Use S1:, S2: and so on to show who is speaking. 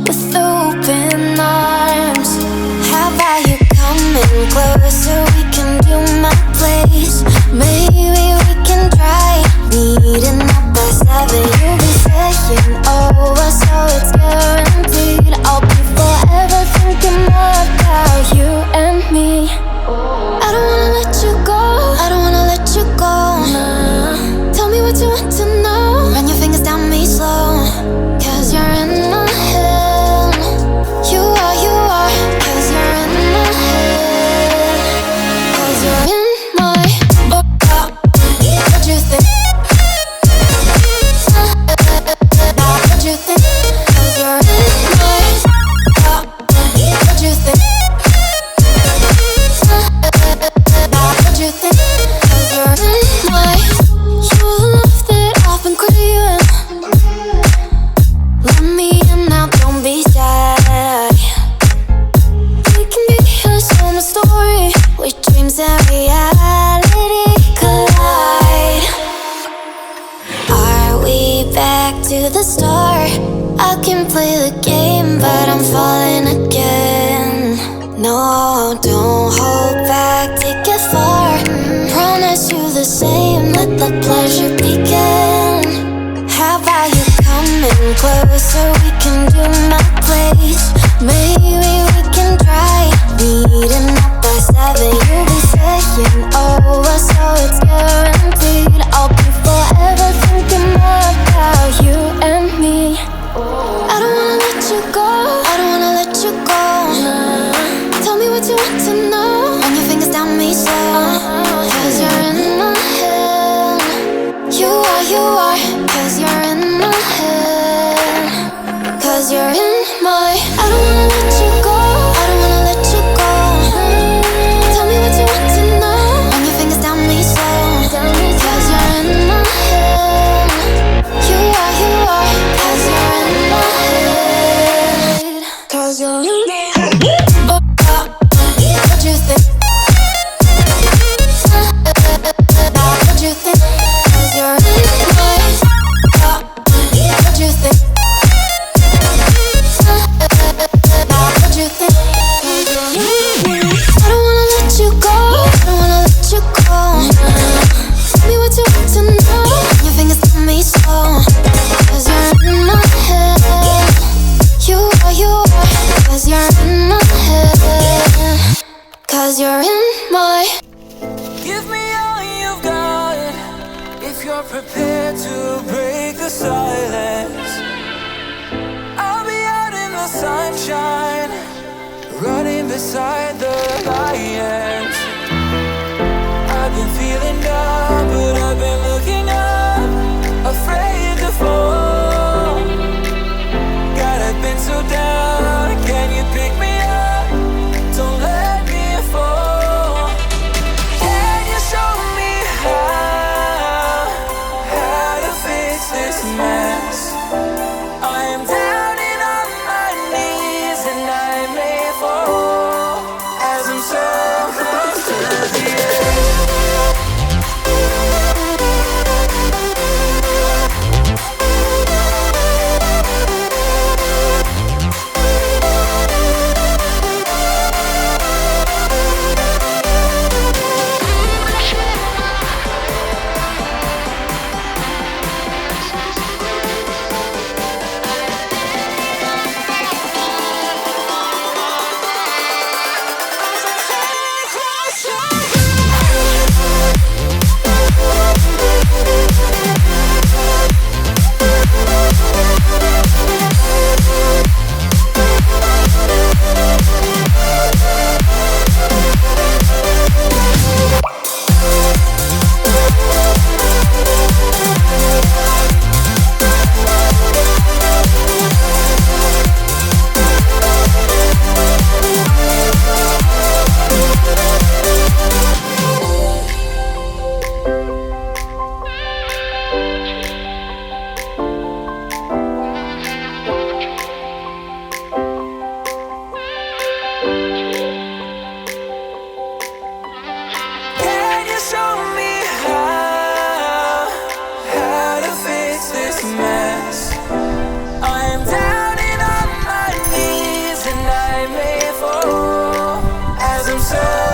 S1: with open arms. How about you coming closer? We can do my place. Maybe we can try meeting up by 7. You'll be saying over, so it's guaranteed. I'll be forever thinking more about you and me. I don't wanna let you go, I don't wanna let you go. Tell me what you want to know. Run your fingers down me slow. Cause you're in my head. You are, cause you're in my head. Cause you're in my what you think? What you think? Cause you're in my what you think? What you think? Cause you're in my you're the love that I've been craving. Let me in now, don't be shy. We can be a summer story where dreams and reality collide. Are we back to the start? I can play the game, but I'm falling again. No, don't hold back, take it far. Promise you the same, let the pleasure begin. How about you coming closer? We can do my place. Maybe we can try meeting up by 7. You'll be saying over, so it's guaranteed. I'll be forever thinking more about you and me. I don't wanna let you go, I don't wanna let you go. Tell me what you want to know. Run your fingers down me slow. Cause you're in my head. You are, cause you're in my head. Cause you're in my I don't wanna let you go, I don't wanna let you go. Tell me what you want to know. Run your fingers down me slow. Cause you're in my head. You are, cause you're in my head. Cause you're in my head. What you think? What you think? Cause you're in my what you think? What you think? I don't wanna let you go, I don't wanna let you go. Tell me what you want to know. Your fingers tell me so. Cause you're in my head. You are, cause you're in my head. Cause you're in my
S2: Give me all you've got if you're prepared to break the silence. I'll be out in the sunshine, running beside the lions. I've been feeling down, but I've been looking up, afraid to fall. God, I've been so down, can you pick me up? Don't let me fall. Can you show me how to fix this mess? I am down and on my knees and I may fall as I'm so close to the edge. So